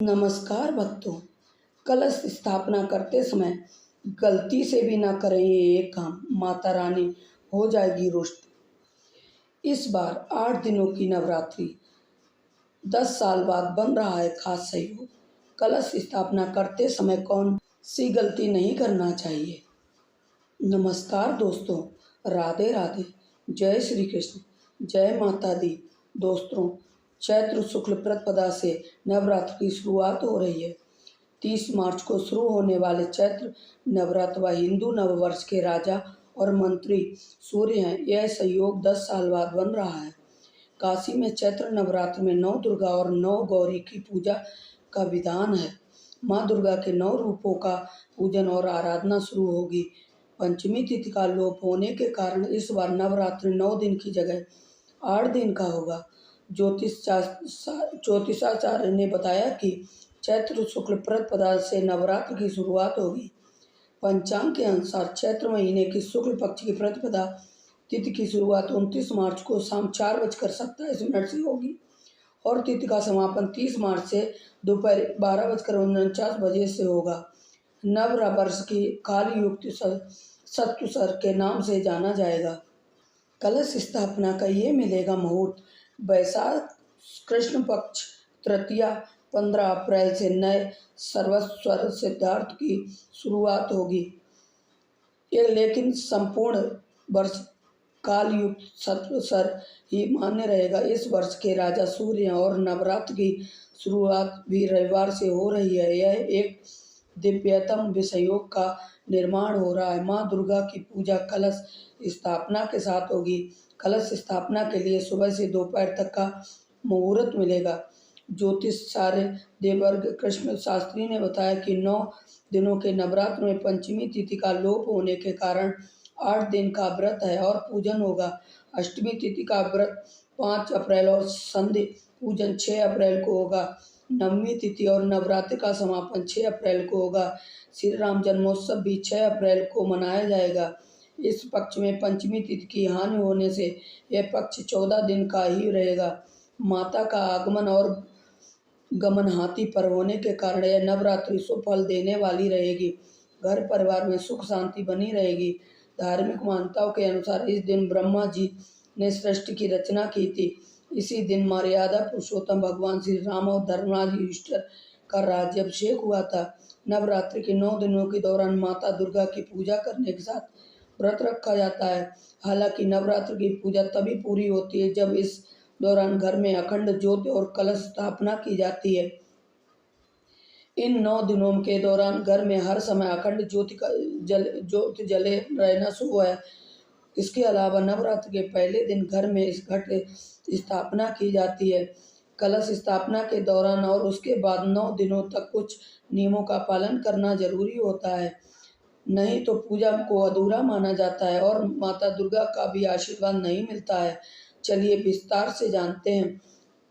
नमस्कार भक्तों। कलश स्थापना करते समय गलती से भी ना करें ये एक काम, माता रानी हो जाएगी रुष्ट। इस बार 8 दिनों की नवरात्रि 10 साल बाद बन रहा है खास सहयोग। कलश स्थापना करते समय कौन सी गलती नहीं करना चाहिए। नमस्कार दोस्तों, राधे राधे, जय श्री कृष्ण, जय माता दी। दोस्तों, चैत्र शुक्ल प्रतिपदा से नवरात्र की शुरुआत हो रही है। 30 मार्च को शुरू होने वाले चैत्र नवरात्र व हिंदू नववर्ष के राजा और मंत्री सूर्य हैं। यह संयोग 10 साल बाद बन रहा है। काशी में चैत्र नवरात्र में 9 दुर्गा और 9 गौरी की पूजा का विधान है। माँ दुर्गा के 9 रूपों का पूजन और आराधना शुरू होगी। पंचमी तिथि का लोप होने के कारण इस बार नवरात्र 9 दिन की जगह 8 दिन का होगा। ज्योतिषाचार्य ने बताया कि चैत्र शुक्ल प्रतिपदा से नवरात्र की शुरुआत होगी। पंचांग के अनुसार चैत्र महीने की शुक्ल पक्ष की प्रतिपदा तिथि की शुरुआत 29 मार्च को शाम 4:27 से होगी और तिथि का समापन 30 मार्च से दोपहर 12:49 से होगा। नववर्ष की काल युक्त सत्सुसर के नाम से जाना जाएगा। कलश स्थापना का ये मिलेगा मुहूर्त वैशाख कृष्ण पक्ष तृतीया 15 अप्रैल से नए संवत्सर सिद्धार्थ की शुरुआत होगी। ये लेकिन संपूर्ण वर्ष काल युक्त सत्सुसर ही मान्य रहेगा। इस वर्ष के राजा सूर्य हैं और नवरात्र की शुरुआत भी रविवार से हो रही है। यह एक दिव्यतम विषयोग का निर्माण हो रहा है। माँ दुर्गा की पूजा कलश स्थापना के साथ होगी। कलश स्थापना के लिए सुबह से दोपहर तक का मुहूर्त मिलेगा। ज्योतिषाचार्य देवर्ग कृष्ण शास्त्री ने बताया कि 9 दिनों के नवरात्र में पंचमी तिथि का लोप होने के कारण 8 दिन का व्रत है और पूजन होगा। अष्टमी तिथि का व्रत 5 अप्रैल और संधि पूजन 6 अप्रैल को होगा। नवमी तिथि और नवरात्र का समापन 6 अप्रैल को होगा। श्री राम जन्मोत्सव भी 6 अप्रैल को मनाया जाएगा। इस पक्ष में पंचमी तिथि की हानि होने से यह पक्ष 14 दिन का ही रहेगा। माता का आगमन और गमन हाथी पर होने के कारण यह नवरात्रि सुफल देने वाली रहेगी। घर परिवार में सुख शांति बनी रहेगी। धार्मिक मान्यताओं के अनुसार इस दिन ब्रह्मा जी ने सृष्टि की रचना की थी। इसी दिन मर्यादा पुरुषोत्तम भगवान श्री राम और धर्मराज युधिष्ठिर का राज्याभिषेक हुआ था। नवरात्रि के 9 दिनों के दौरान माता दुर्गा की पूजा करने के साथ व्रत रखा जाता है। हालांकि नवरात्र की पूजा तभी पूरी होती है जब इस दौरान घर में अखंड ज्योति और कलश स्थापना की जाती है। इन 9 दिनों के दौरान घर में हर समय अखंड ज्योति जले रहना शुभ है। इसके अलावा नवरात्र के पहले दिन घर में इस घट स्थापना की जाती है। कलश स्थापना के दौरान और उसके बाद 9 दिनों तक कुछ नियमों का पालन करना जरूरी होता है, नहीं तो पूजा को अधूरा माना जाता है और माता दुर्गा का भी आशीर्वाद नहीं मिलता है। चलिए विस्तार से जानते हैं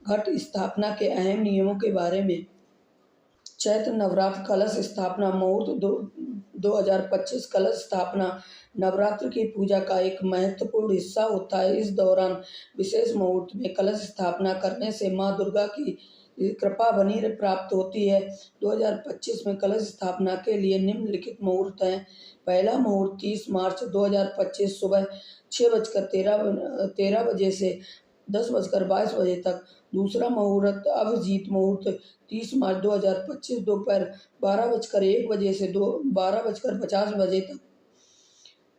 घट स्थापना के अहम नियमों के बारे में। चैत्र नवरात्र कलश स्थापना मुहूर्त 2025। कलश स्थापना नवरात्र की पूजा का एक महत्वपूर्ण हिस्सा होता है। इस दौरान विशेष मुहूर्त में कलश स्थापना करने से माँ दुर्गा की कृपा बनी प्राप्त होती है। 2025 में कलश स्थापना के लिए निम्नलिखित मुहूर्त हैं। पहला मुहूर्त 30 मार्च 2025 सुबह 6:13 से 10:22 तक। दूसरा मुहूर्त अभिजीत मुहूर्त 30 मार्च 2025 दोपहर 12:01 से 12:50 तक।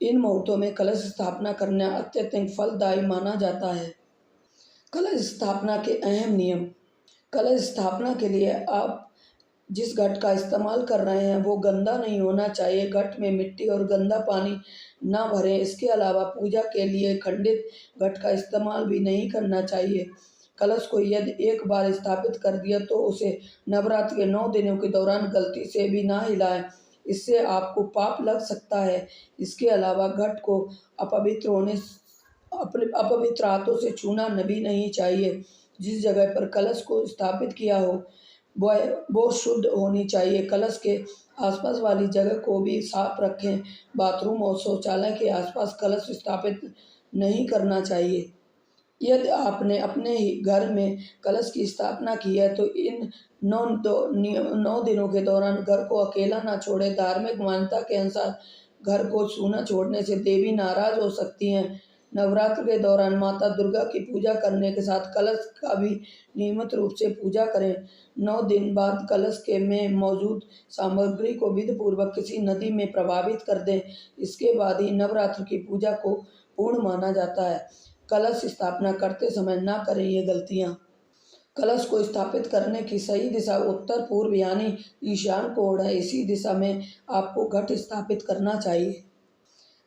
इन मुहूर्तों में कलश स्थापना करना अत्यंत फलदायी माना जाता है। कलश स्थापना के अहम नियम। कलश स्थापना के लिए आप जिस घट का इस्तेमाल कर रहे हैं वो गंदा नहीं होना चाहिए। घट में मिट्टी और गंदा पानी ना भरें। इसके अलावा पूजा के लिए खंडित घट का इस्तेमाल भी नहीं करना चाहिए। कलश को यदि एक बार स्थापित कर दिया तो उसे नवरात्र के 9 दिनों के दौरान गलती से भी ना हिलाएं, इससे आपको पाप लग सकता है। इसके अलावा घट को अपवित्र हाथों से छूना भी नहीं चाहिए। जिस जगह पर कलश को स्थापित किया हो वो शुद्ध होनी चाहिए। कलश के आसपास वाली जगह को भी साफ रखें। बाथरूम और शौचालय के आसपास कलश स्थापित नहीं करना चाहिए। यदि आपने अपने ही घर में कलश की स्थापना की है तो इन 9 दिनों के दौरान घर को अकेला ना छोड़े। धार्मिक मान्यता के अनुसार घर को सूना छोड़ने से देवी नाराज हो सकती हैं। नवरात्र के दौरान माता दुर्गा की पूजा करने के साथ कलश का भी नियमित रूप से पूजा करें। 9 दिन बाद कलश के में मौजूद सामग्री को विधिपूर्वक किसी नदी में प्रवाहित कर दें। इसके बाद ही नवरात्र की पूजा को पूर्ण माना जाता है। कलश स्थापना करते समय ना करें ये गलतियाँ। कलश को स्थापित करने की सही दिशा उत्तर पूर्व यानी ईशान कोण है। इसी दिशा में आपको घट स्थापित करना चाहिए।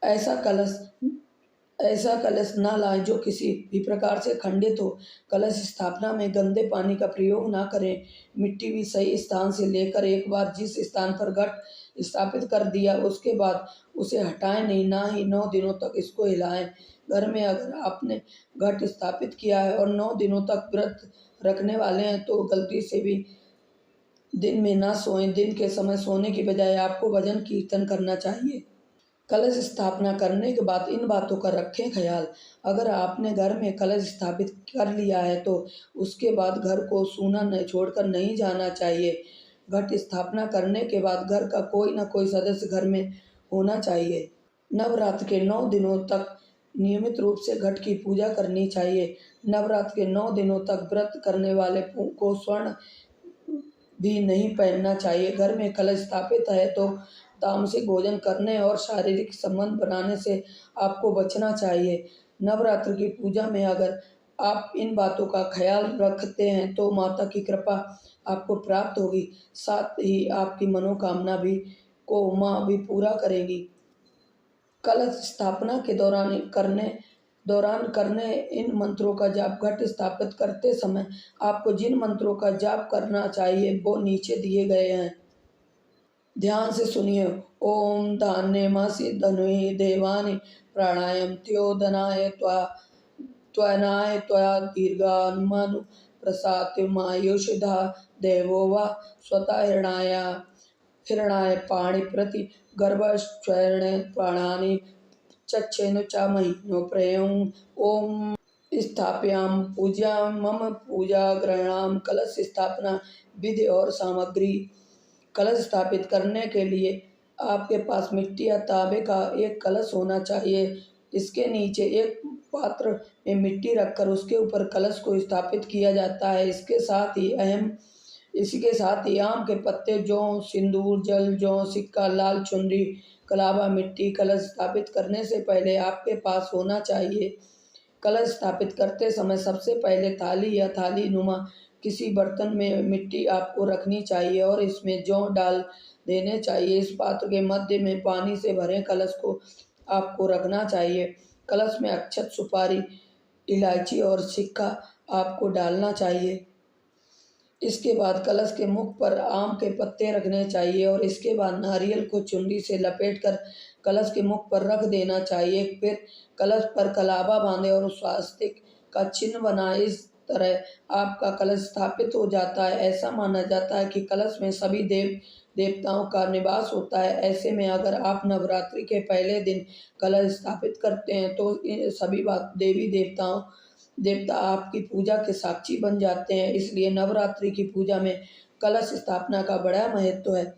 ऐसा कलश ऐसा कलश ना लाएं जो किसी भी प्रकार से खंडित हो। कलश स्थापना में गंदे पानी का प्रयोग ना करें। मिट्टी भी सही स्थान से लेकर एक बार जिस स्थान पर घट स्थापित कर दिया उसके बाद उसे हटाएं नहीं, ना ही 9 दिनों तक इसको हिलाएं। घर में अगर आपने घट स्थापित किया है और 9 दिनों तक व्रत रखने वाले हैं तो गलती से भी दिन में ना सोएं। दिन के समय सोने की बजाय आपको भजन कीर्तन करना चाहिए। कलश स्थापना करने के बाद इन बातों का रखें ख्याल। अगर आपने घर में कलश स्थापित कर लिया है तो उसके बाद घर को सूना नहीं छोड़कर नहीं जाना चाहिए। घट स्थापना करने के बाद घर का कोई न कोई सदस्य घर में होना चाहिए। नवरात्र के 9 दिनों तक नियमित रूप से घट की पूजा करनी चाहिए। नवरात्र के 9 दिनों तक व्रत करने वाले को स्वर्ण भी नहीं पहनना चाहिए। घर में कलश स्थापित है तो तामसिक भोजन करने और शारीरिक संबंध बनाने से आपको बचना चाहिए। नवरात्र की पूजा में अगर आप इन बातों का ख्याल रखते हैं तो माता की कृपा आपको प्राप्त होगी। साथ ही आपकी मनोकामना भी को माँ भी पूरा करेगी। कलश स्थापना के दौरान करने इन मंत्रों का जाप। घट स्थापित करते समय आपको जिन मंत्रों का जाप करना चाहिए वो नीचे दिए गए हैं। ध्यान से सुनिए। ओम धान्यमसि धनुहि देवानि प्राणायाम त्योदनाय त्वनाय त्वया दीर्घान्मनु प्रसाद्यमायुषधा देवो वा स्वतः हिरणाय पाणि प्रति गर्भश्चरणे प्राणानि चक्षेनु च महीनो प्रयं ओम स्थापयाम पूजा मम पूजा ग्रहणाम। कलश स्थापना विधि और सामग्री। कलश स्थापित करने के लिए आपके पास मिट्टी या तांबे का एक कलश होना चाहिए। इसके नीचे एक पात्र में मिट्टी रखकर उसके ऊपर कलश को स्थापित किया जाता है। इसके साथ ही आम के पत्ते, जौ, सिंदूर, जल, जौ, सिक्का, लाल चुनरी, कलावा, मिट्टी। कलश स्थापित करने से पहले आपके पास होना चाहिए। कलश स्थापित करते समय सबसे पहले थाली या थाली नुमा किसी बर्तन में मिट्टी आपको रखनी चाहिए और इसमें जौ डाल देने चाहिए। इस पात्र के मध्य में पानी से भरे कलश को आपको रखना चाहिए। कलश में अक्षत, सुपारी, इलायची और सिक्का आपको डालना चाहिए। इसके बाद कलश के मुख पर आम के पत्ते रखने चाहिए और इसके बाद नारियल को चुनरी से लपेटकर कलश के मुख पर रख देना चाहिए। फिर कलश पर कलावा बांधे और स्वास्तिक का चिन्ह बनाए। इस तरह आपका कलश स्थापित हो जाता है। ऐसा माना जाता है कि कलश में सभी देवताओं का निवास होता है। ऐसे में अगर आप नवरात्रि के पहले दिन कलश स्थापित करते हैं तो इन सभी देवी देवता आपकी पूजा के साक्षी बन जाते हैं। इसलिए नवरात्रि की पूजा में कलश स्थापना का बड़ा महत्व है।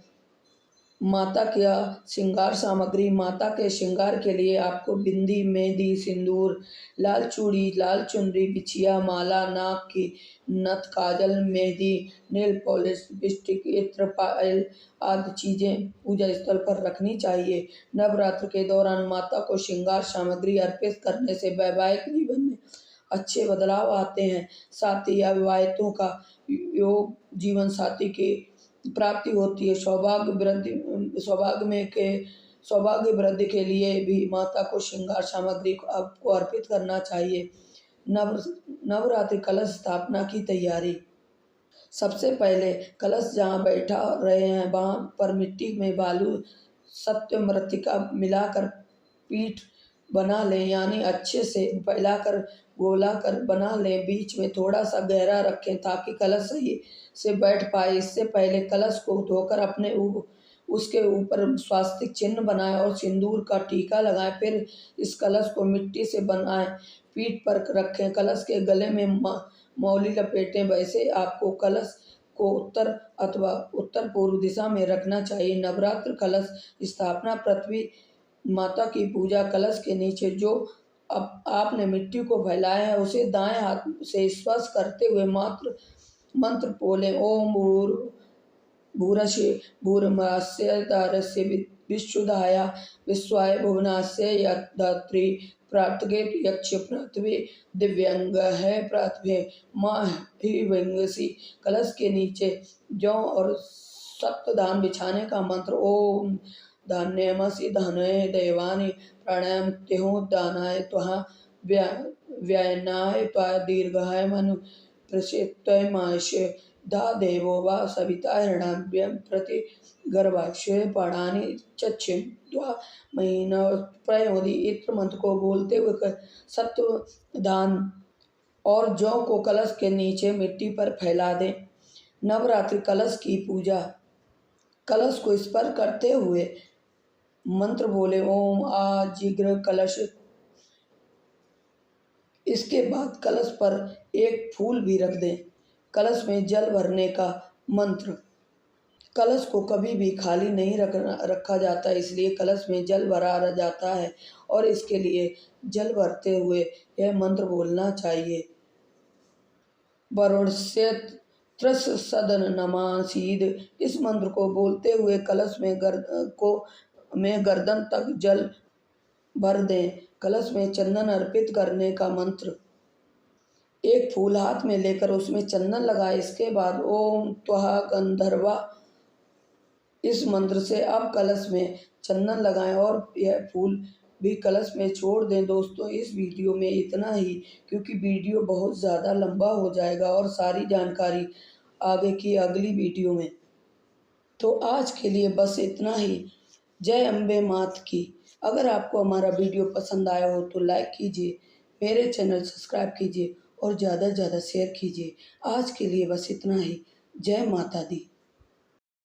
माता का श्रृंगार सामग्री। माता के श्रृंगार के लिए आपको बिंदी, मेहंदी, सिंदूर, लाल चूड़ी, लाल चुनरी, बिछिया, माला, नाक की नथ, काजल, मेहंदी, नेल पॉलिश, लिपस्टिक, इत्र, पायल आदि चीज़ें पूजा स्थल पर रखनी चाहिए। नवरात्र के दौरान माता को श्रृंगार सामग्री अर्पित करने से वैवाहिक जीवन में अच्छे बदलाव आते हैं। साथ ही अविवाहितों का योग जीवन साथी की प्राप्ति होती है। सौभाग्य वृद्धि के लिए भी माता को श्रृंगार सामग्री को आपको अर्पित करना चाहिए। नवरात्रि कलश स्थापना की तैयारी। सबसे पहले कलश जहाँ बैठा रहे हैं वहाँ पर मिट्टी में बालू, सत्य, मृत्तिका मिलाकर पीठ बना लें, यानी अच्छे से फैलाकर गोलाकार बना लें। बीच में थोड़ा सा गहरा रखें ताकि कलश सही से बैठ पाए। इससे पहले कलश को धोकर अपने उसके ऊपर स्वास्तिक चिन्ह बनाएं और सिंदूर का टीका लगाएं। फिर इस कलश को मिट्टी से बनाएं, पीठ पर रखें, कलश के गले में मौली लपेटें। वैसे आपको कलश को उत्तर अथवा उत्तर पूर्व दिशा में रखना चाहिए। नवरात्र कलश स्थापना। पृथ्वी माता की पूजा। कलश के नीचे जो अब आपने मिट्टी को फैलाया है उसे दाएं हाथ से स्पर्श करते हुए मात्र मंत्र बोलें। ओम भूरस्य भूर्भुवस्स्य दारस्य विशुद्धाय विश्वाय भुवनास्य यद्धत्री प्रातगे यक्ष पृथ्वी दिव्यांग है पृथ्वी माँ ही विंगसी। कलश के नीचे जौ और सप्तधान बिछाने का मंत्र। ओम धान्यमसि धनय देवानि प्राणायामत्युः दानाय त्वहा व्ययनाय त्वा दीर्घाय मनु प्रसिद्धय मास्य धा देवो वा सविता हृणाभ्यं प्रति गर्भाशय पाणानि चक्षु द्वा महीना प्रयोदि। इत्र मंत्र को बोलते हुए सत्व दान और जौ को कलश के नीचे मिट्टी पर फैला दें। नवरात्रि कलश की पूजा। कलश को स्पर्श करते हुए मंत्र बोले। ओम आ जिग्र कलश। इसके बाद कलश पर एक फूल भी रख दें। कलश में जल भरने का मंत्र। कलश को कभी भी खाली नहीं रखा जाता, इसलिए कलश में जल भरा जाता है और इसके लिए जल भरते हुए यह मंत्र बोलना चाहिए। वरुणस्य त्रस सदन नमासीद। इस मंत्र को बोलते हुए कलश में गर्दन तक जल भर दें। कलश में चंदन अर्पित करने का मंत्र। एक फूल हाथ में लेकर उसमें चंदन लगाए। इसके बाद ओम त्वहा गंधर्वा इस मंत्र से अब कलश में चंदन लगाएं और यह फूल भी कलश में छोड़ दें। दोस्तों, इस वीडियो में इतना ही, क्योंकि वीडियो बहुत ज़्यादा लंबा हो जाएगा और सारी जानकारी आगे की अगली वीडियो में। तो आज के लिए बस इतना ही। जय अम्बे मात की। अगर आपको हमारा वीडियो पसंद आया हो तो लाइक कीजिए, मेरे चैनल सब्सक्राइब कीजिए और ज़्यादा से ज़्यादा शेयर कीजिए। आज के लिए बस इतना ही। जय माता दी।